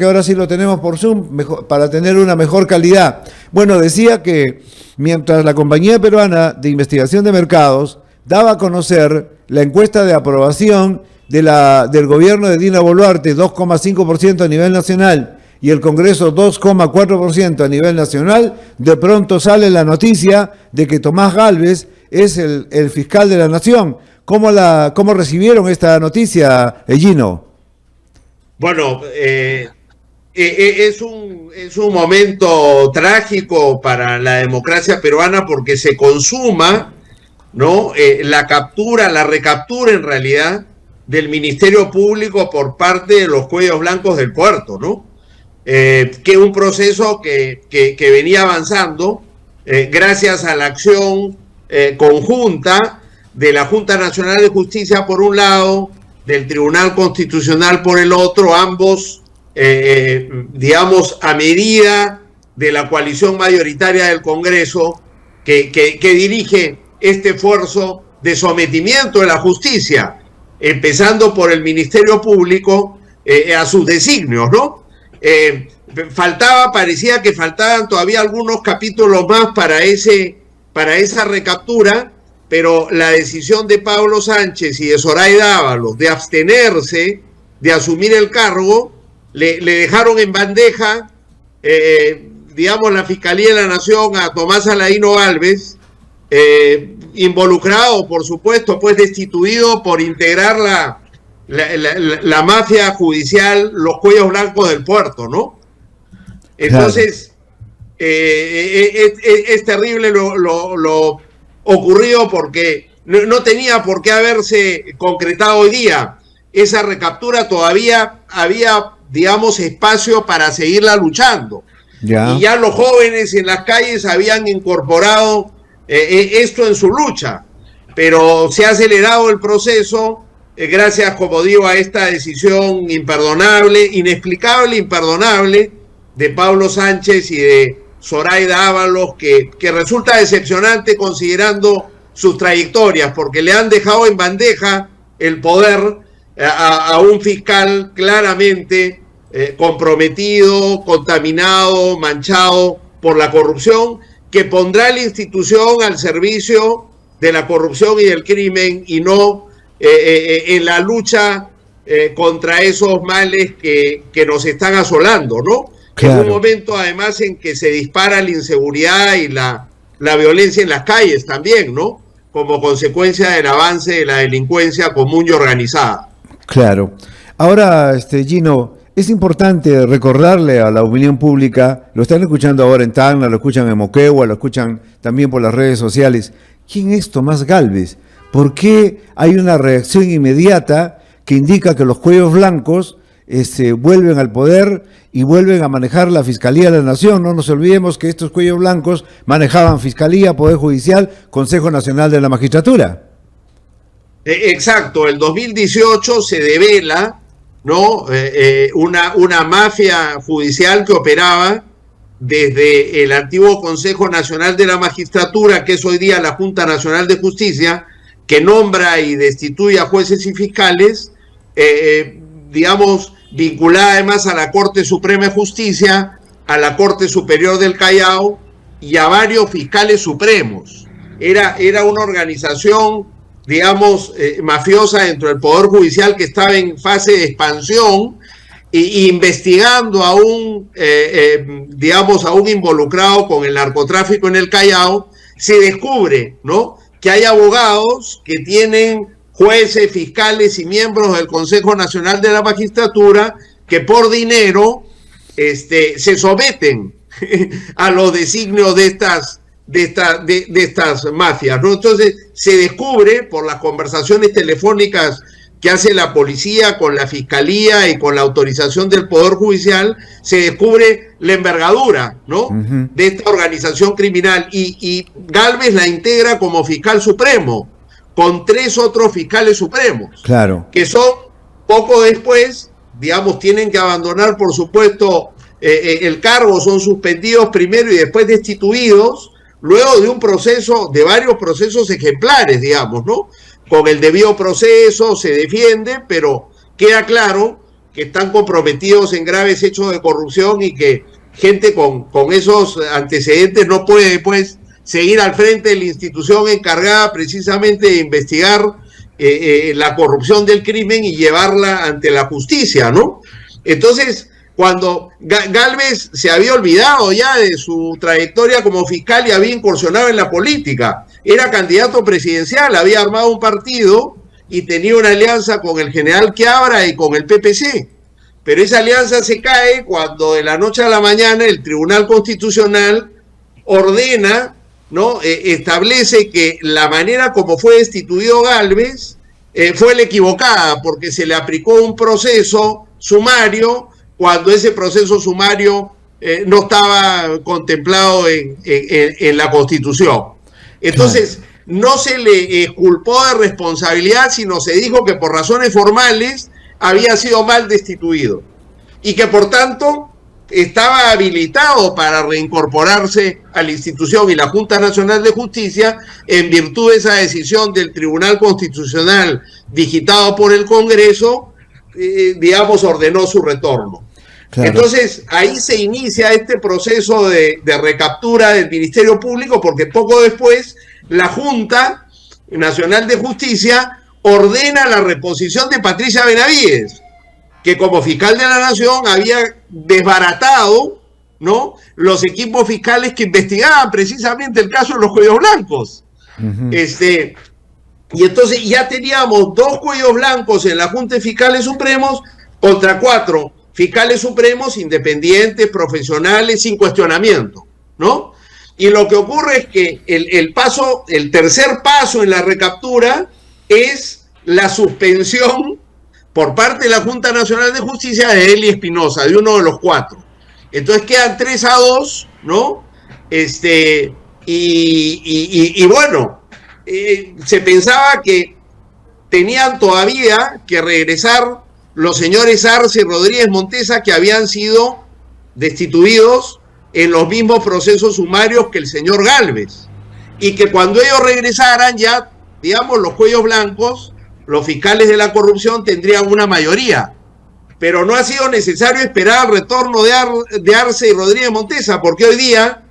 que ahora sí lo tenemos por Zoom para tener una mejor calidad. Bueno, decía que mientras la Compañía Peruana de Investigación de Mercados daba a conocer la encuesta de aprobación del gobierno de Dina Boluarte, 2,5% a nivel nacional, y el Congreso 2,4% a nivel nacional, de pronto sale la noticia de que Tomás Gálvez es el fiscal de la Nación. ¿Cómo recibieron esta noticia, Gino? Bueno, es un momento trágico para la democracia peruana porque se consuma, ¿no? La recaptura en realidad del Ministerio Público por parte de los cuellos blancos del puerto, ¿no? Que es un proceso que venía avanzando gracias a la acción conjunta de la Junta Nacional de Justicia por un lado, del Tribunal Constitucional por el otro, ambos digamos, a medida de la coalición mayoritaria del Congreso que dirige este esfuerzo de sometimiento de la justicia, empezando por el Ministerio Público a sus designios, ¿no? Parecía que faltaban todavía algunos capítulos más para esa recaptura, pero la decisión de Pablo Sánchez y de Zoraida Ábalos de abstenerse de asumir el cargo le dejaron en bandeja, digamos, la Fiscalía de la Nación a Tomás Aladino Gálvez, involucrado, por supuesto, pues destituido por integrar la mafia judicial, los cuellos blancos del puerto, ¿no? Entonces, es terrible lo ocurrido porque no tenía por qué haberse concretado hoy día. Esa recaptura todavía había, digamos, espacio para seguirla luchando. Y ya los jóvenes en las calles habían incorporado esto en su lucha, pero se ha acelerado el proceso gracias, como digo, a esta decisión imperdonable, inexplicable, imperdonable de Pablo Sánchez y de Zoraida Ábalos, que resulta decepcionante considerando sus trayectorias, porque le han dejado en bandeja el poder a un fiscal claramente comprometido, contaminado, manchado por la corrupción, que pondrá la institución al servicio de la corrupción y del crimen y no en la lucha contra esos males que nos están asolando, ¿no? Claro. En un momento además en que se dispara la inseguridad y la violencia en las calles también, ¿no? Como consecuencia del avance de la delincuencia común y organizada. Claro. Ahora, Gino, es importante recordarle a la opinión pública, lo están escuchando ahora en Tacna, lo escuchan en Moquegua, lo escuchan también por las redes sociales. ¿Quién es Tomás Gálvez? ¿Por qué hay una reacción inmediata que indica que los cuellos blancos vuelven al poder y vuelven a manejar la Fiscalía de la Nación? No nos olvidemos que estos cuellos blancos manejaban Fiscalía, Poder Judicial, Consejo Nacional de la Magistratura. Exacto, el 2018 se devela, ¿no? Una mafia judicial que operaba desde el antiguo Consejo Nacional de la Magistratura, que es hoy día la Junta Nacional de Justicia, que nombra y destituye a jueces y fiscales, digamos, vinculada además a la Corte Suprema de Justicia, a la Corte Superior del Callao y a varios fiscales supremos. Era una organización, digamos, mafiosa dentro del Poder Judicial que estaba en fase de expansión e investigando a digamos, a un involucrado con el narcotráfico en el Callao. Se descubre, ¿no?, que hay abogados que tienen jueces, fiscales y miembros del Consejo Nacional de la Magistratura que por dinero se someten a los designios de estas mafias, ¿no? Entonces se descubre por las conversaciones telefónicas que hace la policía con la fiscalía y con la autorización del Poder Judicial, se descubre la envergadura, ¿no?, de esta organización criminal, y Gálvez la integra como fiscal supremo con 3 otros fiscales supremos, claro, que son poco después, digamos, tienen que abandonar, por supuesto, el cargo, son suspendidos primero y después destituidos, luego de un proceso, de varios procesos ejemplares, digamos, ¿no? Con el debido proceso se defiende, pero queda claro que están comprometidos en graves hechos de corrupción y que gente con esos antecedentes no puede, pues, seguir al frente de la institución encargada precisamente de investigar la corrupción del crimen y llevarla ante la justicia, ¿no? Entonces, cuando Gálvez se había olvidado ya de su trayectoria como fiscal y había incursionado en la política, era candidato presidencial, había armado un partido y tenía una alianza con el general Quiabra y con el PPC. Pero esa alianza se cae cuando de la noche a la mañana el Tribunal Constitucional ordena, ¿no? Establece que la manera como fue destituido Gálvez fue la equivocada, porque se le aplicó un proceso sumario cuando ese proceso sumario no estaba contemplado en la Constitución. Entonces, no se le exculpó de responsabilidad, sino se dijo que por razones formales había sido mal destituido y que por tanto estaba habilitado para reincorporarse a la institución, y la Junta Nacional de Justicia, en virtud de esa decisión del Tribunal Constitucional digitado por el Congreso, digamos, ordenó su retorno. Claro. Entonces, ahí se inicia este proceso de recaptura del Ministerio Público, porque poco después la Junta Nacional de Justicia ordena la reposición de Patricia Benavides, que como fiscal de la Nación había desbaratado, ¿no?, los equipos fiscales que investigaban precisamente el caso de los cuellos blancos. Y entonces ya teníamos 2 cuellos blancos en la Junta de Fiscales Supremos contra 4 fiscales supremos independientes, profesionales, sin cuestionamiento, ¿no? Y lo que ocurre es que el tercer paso en la recaptura es la suspensión por parte de la Junta Nacional de Justicia de Eli Espinosa, de uno de los 4. Entonces quedan 3-2, ¿no? Y bueno, se pensaba que tenían todavía que regresar los señores Arce y Rodríguez Montesa, que habían sido destituidos en los mismos procesos sumarios que el señor Gálvez, y que cuando ellos regresaran ya, digamos, los cuellos blancos, los fiscales de la corrupción, tendrían una mayoría. Pero no ha sido necesario esperar el retorno de Arce y Rodríguez Montesa, porque hoy día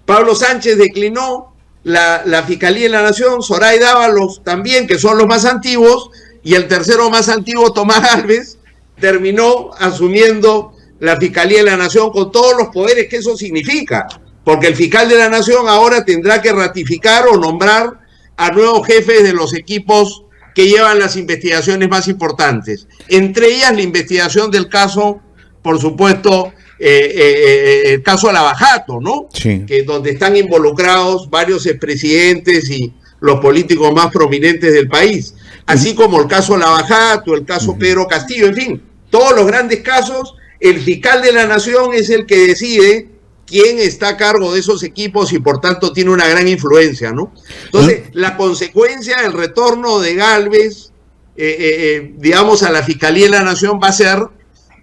Pablo Sánchez declinó la Fiscalía de la Nación, Zoraida Ábalos también, que son los más antiguos, y el tercero más antiguo, Tomás Gálvez, terminó asumiendo la Fiscalía de la Nación con todos los poderes que eso significa, porque el fiscal de la Nación ahora tendrá que ratificar o nombrar a nuevos jefes de los equipos que llevan las investigaciones más importantes, entre ellas la investigación del caso, por supuesto, el caso Lavajato, ¿no? Sí. Que donde están involucrados varios expresidentes y los políticos más prominentes del país, así como el caso Lavajato, el caso Pedro Castillo, en fin, todos los grandes casos. El fiscal de la Nación es el que decide quién está a cargo de esos equipos y por tanto tiene una gran influencia, ¿no? Entonces, la consecuencia del retorno de Gálvez, digamos, a la Fiscalía de la Nación va a ser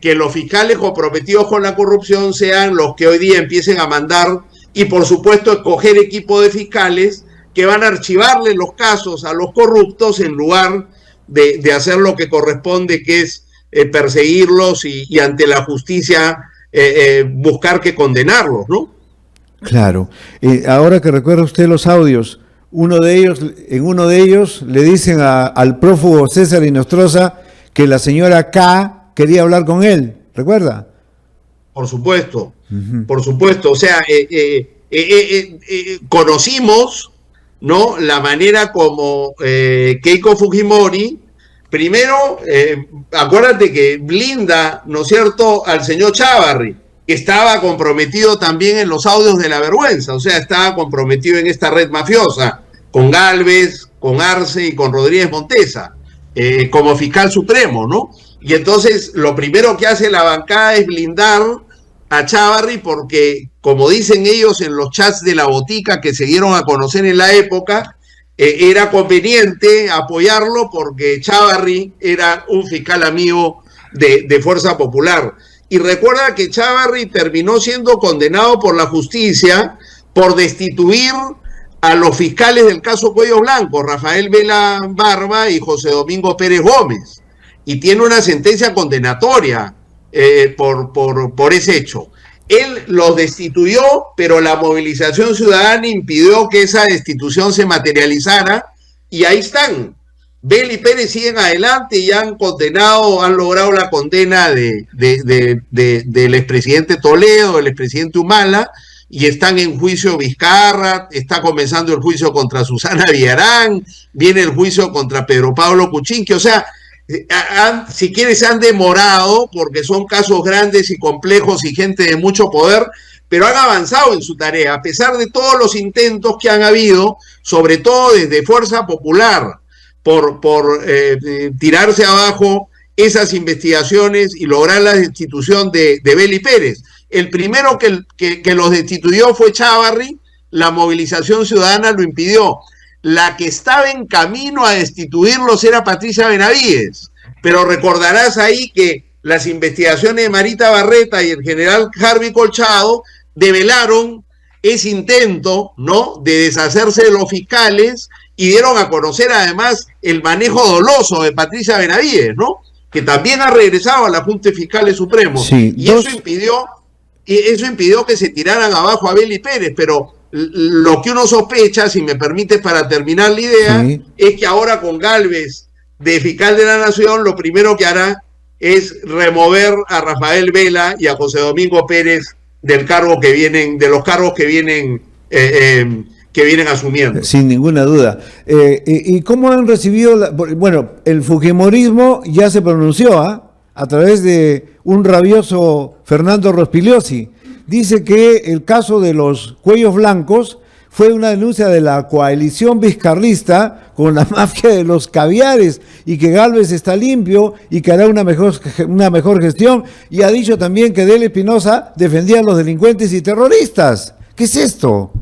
que los fiscales comprometidos con la corrupción sean los que hoy día empiecen a mandar y, por supuesto, escoger equipo de fiscales que van a archivarle los casos a los corruptos en lugar de hacer lo que corresponde, que es perseguirlos y ante la justicia buscar que condenarlos, ¿no? Claro. Ahora que recuerda usted los audios, en uno de ellos le dicen al prófugo César Inostroza que la señora K quería hablar con él, ¿recuerda? Por supuesto, por supuesto. O sea, conocimos, ¿no?, la manera como Keiko Fujimori, primero, acuérdate que blinda, ¿no es cierto?, al señor Chávarri, que estaba comprometido también en los audios de la vergüenza, o sea, estaba comprometido en esta red mafiosa, con Gálvez, con Arce y con Rodríguez Montesa, como fiscal supremo, ¿no? Y entonces lo primero que hace la bancada es blindar a Chávarri porque, como dicen ellos en los chats de la botica que se dieron a conocer en la época, era conveniente apoyarlo porque Chávarri era un fiscal amigo de Fuerza Popular. Y recuerda que Chávarri terminó siendo condenado por la justicia por destituir a los fiscales del caso Cuello Blanco, Rafael Vela Barba y José Domingo Pérez Gómez. y tiene una sentencia condenatoria por ese hecho. Él los destituyó, pero la movilización ciudadana impidió que esa destitución se materializara, y ahí están. Bel y Pérez siguen adelante y han logrado la condena del expresidente Toledo, del expresidente Humala, y están en juicio Vizcarra, está comenzando el juicio contra Susana Villarán, viene el juicio contra Pedro Pablo Kuczynski. O sea, si quieres, se han demorado porque son casos grandes y complejos y gente de mucho poder, pero han avanzado en su tarea, a pesar de todos los intentos que han habido, sobre todo desde Fuerza Popular, por tirarse abajo esas investigaciones y lograr la destitución de Bel y Pérez. El primero que los destituyó fue Chávarri, la movilización ciudadana lo impidió. La que estaba en camino a destituirlos era Patricia Benavides, pero recordarás ahí que las investigaciones de Marita Barreta y el general Harvey Colchado develaron ese intento, ¿no?, de deshacerse de los fiscales, y dieron a conocer además el manejo doloso de Patricia Benavides, ¿no?, que también ha regresado a la Junta de Fiscales Supremos. Sí, y eso impidió que se tiraran abajo a Bel y Pérez, pero lo que uno sospecha, si me permites para terminar la idea, sí, es que ahora con Gálvez de fiscal de la Nación, lo primero que hará es remover a Rafael Vela y a José Domingo Pérez de los cargos que vienen asumiendo. Sin ninguna duda. ¿Y cómo han recibido? Bueno, el fujimorismo ya se pronunció a través de un rabioso Fernando Rospigliosi. Dice que el caso de los cuellos blancos fue una denuncia de la coalición vizcarrista con la mafia de los caviares, y que Gálvez está limpio y que hará una mejor gestión, y ha dicho también que Dele Espinosa defendía a los delincuentes y terroristas. ¿Qué es esto?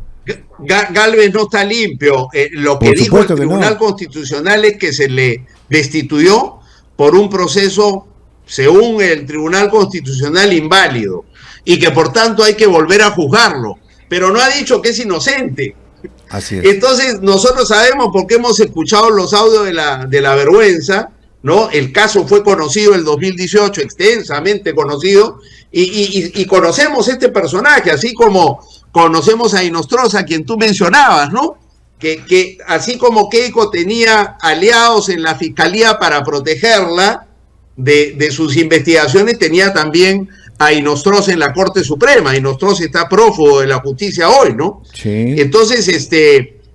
Gálvez no está limpio. Lo que dijo el Tribunal Constitucional es que se le destituyó por un proceso, según el Tribunal Constitucional, inválido, y que por tanto hay que volver a juzgarlo, pero no ha dicho que es inocente. Así es. Entonces nosotros sabemos, porque hemos escuchado los audios de la vergüenza, ¿no? El caso fue conocido en el 2018, extensamente conocido, y conocemos este personaje, así como conocemos a Inostroza, quien tú mencionabas, ¿no? Que así como Keiko tenía aliados en la fiscalía para protegerla de sus investigaciones, tenía también a Inostroza en la Corte Suprema. Inostroza está prófugo de la justicia hoy, ¿no? Sí. Entonces,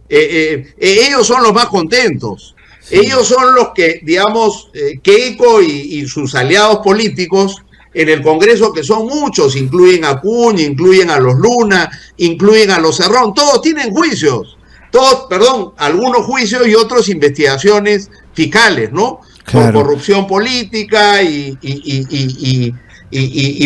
ellos son los más contentos. Sí. Ellos son los que, digamos, Keiko y sus aliados políticos en el Congreso, que son muchos, incluyen a Acuña, incluyen a los Luna, incluyen a los Cerrón, todos tienen juicios, algunos juicios y otros investigaciones fiscales, ¿no? Claro. Por corrupción política y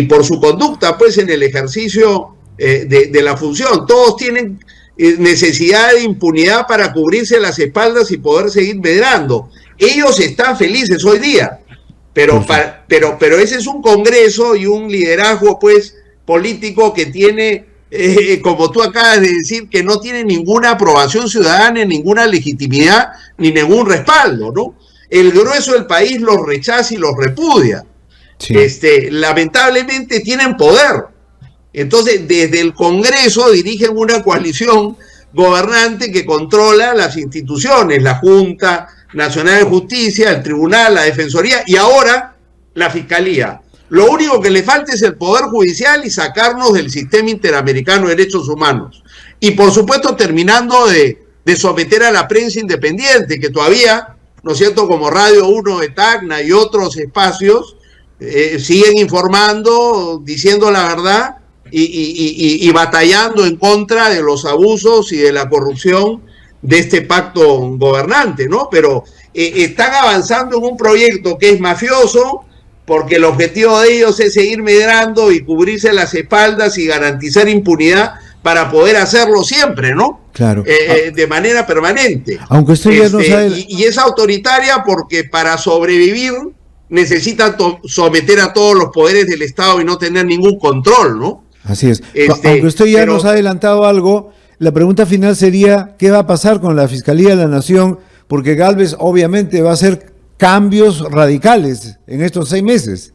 por su conducta, pues, en el ejercicio de la función. Todos tienen necesidad de impunidad para cubrirse las espaldas y poder seguir medrando. Ellos están felices hoy día, pero ese es un Congreso y un liderazgo, pues, político que tiene, como tú acabas de decir, que no tiene ninguna aprobación ciudadana, ninguna legitimidad, ni ningún respaldo, ¿no? El grueso del país los rechaza y los repudia. Sí. Lamentablemente tienen poder. Entonces, desde el Congreso dirigen una coalición gobernante que controla las instituciones, la Junta Nacional de Justicia, el Tribunal, la Defensoría y ahora la Fiscalía. Lo único que le falta es el Poder Judicial y sacarnos del sistema interamericano de derechos humanos. Y por supuesto terminando de someter a la prensa independiente, que todavía, ¿no es cierto?, como Radio 1 de Tacna y otros espacios, siguen informando, diciendo la verdad y batallando en contra de los abusos y de la corrupción de este pacto gobernante, ¿no? Pero están avanzando en un proyecto que es mafioso, porque el objetivo de ellos es seguir medrando y cubrirse las espaldas y garantizar impunidad para poder hacerlo siempre, ¿no? Claro. De manera permanente. Aunque esto ya no sabe... y es autoritaria porque para sobrevivir necesitan someter a todos los poderes del Estado y no tener ningún control, ¿no? Así es. Aunque usted ya nos ha adelantado algo, la pregunta final sería, ¿qué va a pasar con la Fiscalía de la Nación? Porque Gálvez obviamente va a ser cambios radicales en estos 6 meses.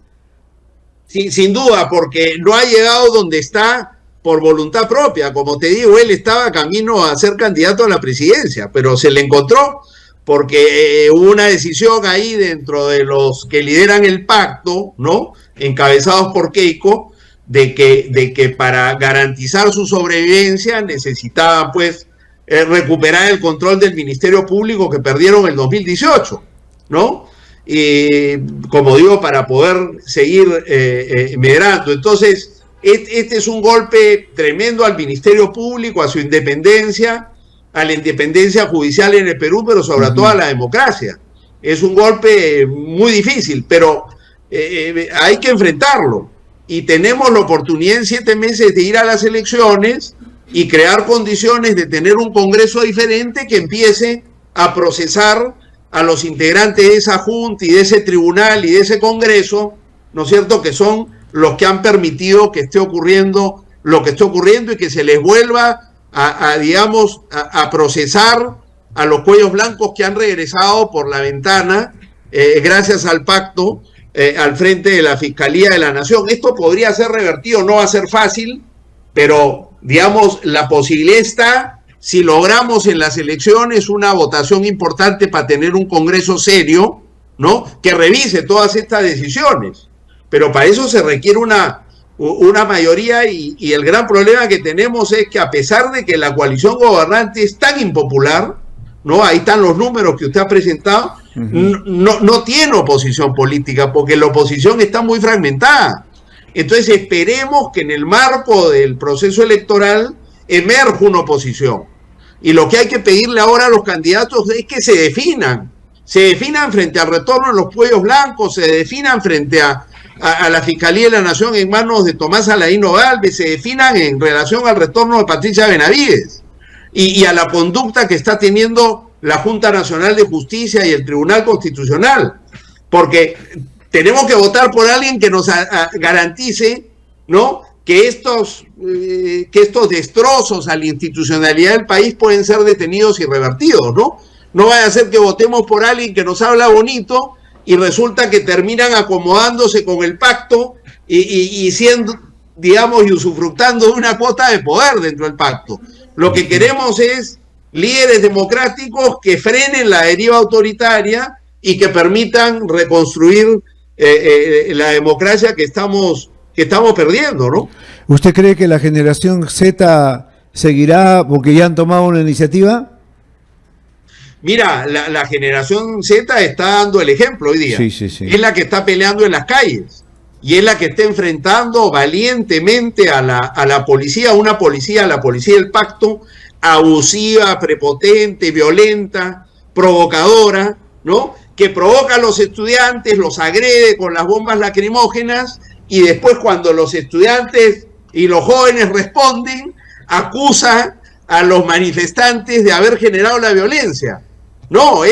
Sí, sin duda, porque no ha llegado donde está por voluntad propia. Como te digo, él estaba camino a ser candidato a la presidencia, pero se le encontró porque hubo una decisión ahí dentro de los que lideran el pacto, ¿no? Encabezados por Keiko, de que para garantizar su sobrevivencia necesitaban, pues, recuperar el control del Ministerio Público que perdieron en el 2018, ¿no? Como digo, para poder seguir medrando. Entonces, este es un golpe tremendo al Ministerio Público, a su independencia, a la independencia judicial en el Perú, pero sobre todo a la democracia. Es un golpe muy difícil, pero hay que enfrentarlo. Y tenemos la oportunidad en 7 meses de ir a las elecciones y crear condiciones de tener un Congreso diferente que empiece a procesar a los integrantes de esa Junta y de ese tribunal y de ese Congreso, ¿no es cierto?, que son los que han permitido que esté ocurriendo lo que está ocurriendo y que se les vuelva a procesar a los cuellos blancos que han regresado por la ventana gracias al pacto al frente de la Fiscalía de la Nación. Esto podría ser revertido, no va a ser fácil, pero digamos la posibilidad está si logramos en las elecciones una votación importante para tener un Congreso serio, ¿no?, que revise todas estas decisiones. Pero para eso se requiere una mayoría y el gran problema que tenemos es que a pesar de que la coalición gobernante es tan impopular, ¿no?, ahí están los números que usted ha presentado, no tiene oposición política porque la oposición está muy fragmentada. Entonces esperemos que en el marco del proceso electoral emerja una oposición. Y lo que hay que pedirle ahora a los candidatos es que se definan frente al retorno de los cuellos blancos, se definan frente a la Fiscalía de la Nación en manos de Tomás Aladino Gálvez, se definan en relación al retorno de Patricia Benavides y a la conducta que está teniendo la Junta Nacional de Justicia y el Tribunal Constitucional, porque tenemos que votar por alguien que nos garantice, ¿no?, que estos destrozos a la institucionalidad del país pueden ser detenidos y revertidos, ¿no? No vaya a ser que votemos por alguien que nos habla bonito y resulta que terminan acomodándose con el pacto y siendo, digamos, y usufructando de una cuota de poder dentro del pacto. Lo que queremos es líderes democráticos que frenen la deriva autoritaria y que permitan reconstruir la democracia que estamos perdiendo, ¿no? ¿Usted cree que la generación Z seguirá porque ya han tomado una iniciativa? Mira, la generación Z está dando el ejemplo hoy día. Sí. Es la que está peleando en las calles y es la que está enfrentando valientemente a la policía, la policía del pacto, abusiva, prepotente, violenta, provocadora, ¿no?, que provoca a los estudiantes, los agrede con las bombas lacrimógenas y después cuando los estudiantes y los jóvenes responden, acusa a los manifestantes de haber generado la violencia. No,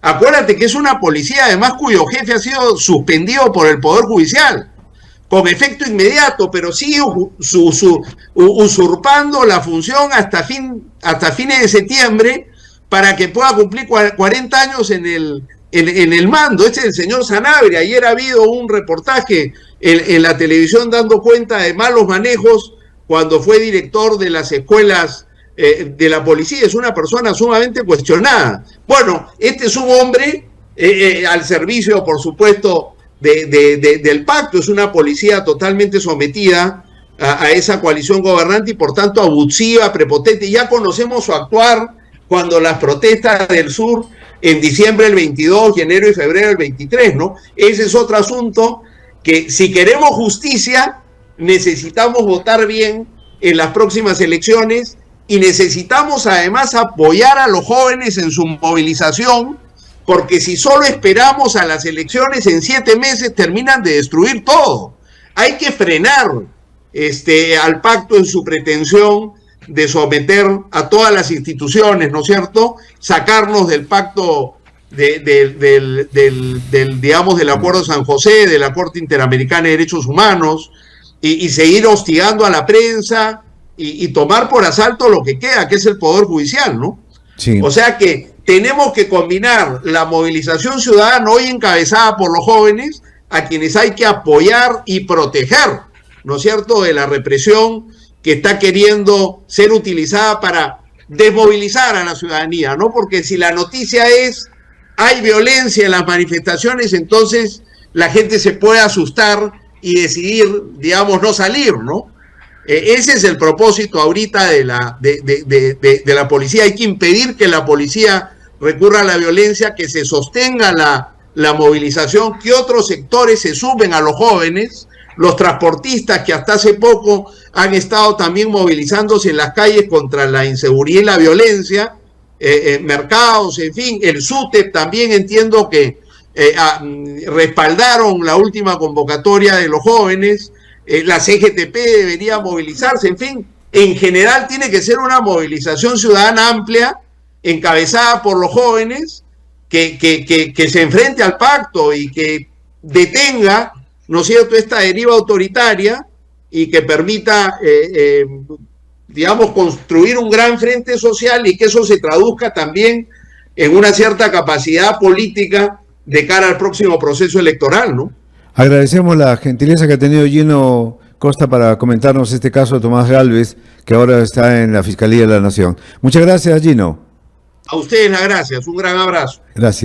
acuérdate que es una policía además cuyo jefe ha sido suspendido por el Poder Judicial, con efecto inmediato, pero sigue usurpando la función hasta fines de septiembre para que pueda cumplir 40 años en el mando. Este es el señor Sanabria. Ayer ha habido un reportaje en la televisión dando cuenta de malos manejos cuando fue director de las escuelas de la policía. Es una persona sumamente cuestionada. Bueno, este es un hombre al servicio, por supuesto, del pacto. Es una policía totalmente sometida a esa coalición gobernante y por tanto abusiva, prepotente. Ya conocemos su actuar cuando las protestas del sur en diciembre del 22 y enero y febrero del 23, ¿no? Ese es otro asunto que si queremos justicia necesitamos votar bien en las próximas elecciones y necesitamos además apoyar a los jóvenes en su movilización, porque si solo esperamos a las elecciones en 7 meses terminan de destruir todo. Hay que frenar al pacto en su pretensión de someter a todas las instituciones, ¿no es cierto?, sacarnos del pacto digamos, del Acuerdo de San José, de la Corte Interamericana de Derechos Humanos, y seguir hostigando a la prensa y tomar por asalto lo que queda, que es el Poder Judicial, ¿no? Sí. O sea que tenemos que combinar la movilización ciudadana hoy encabezada por los jóvenes, a quienes hay que apoyar y proteger, ¿no es cierto?, de la represión que está queriendo ser utilizada para desmovilizar a la ciudadanía, ¿no? Porque si la noticia es hay violencia en las manifestaciones, entonces la gente se puede asustar y decidir, digamos, no salir, ¿no? Ese es el propósito ahorita de la policía. Hay que impedir que la policía recurra a la violencia, que se sostenga la movilización, que otros sectores se sumen a los jóvenes, los transportistas que hasta hace poco han estado también movilizándose en las calles contra la inseguridad y la violencia, mercados, en fin, el SUTEP también entiendo que respaldaron la última convocatoria de los jóvenes, la CGTP debería movilizarse, en fin, en general tiene que ser una movilización ciudadana amplia, encabezada por los jóvenes, que se enfrente al pacto y que detenga, ¿no es cierto?, esta deriva autoritaria y que permita, digamos, construir un gran frente social y que eso se traduzca también en una cierta capacidad política de cara al próximo proceso electoral, ¿no? Agradecemos la gentileza que ha tenido Gino Costa para comentarnos este caso de Tomás Gálvez, que ahora está en la Fiscalía de la Nación. Muchas gracias, Gino. A ustedes las gracias, un gran abrazo. Gracias.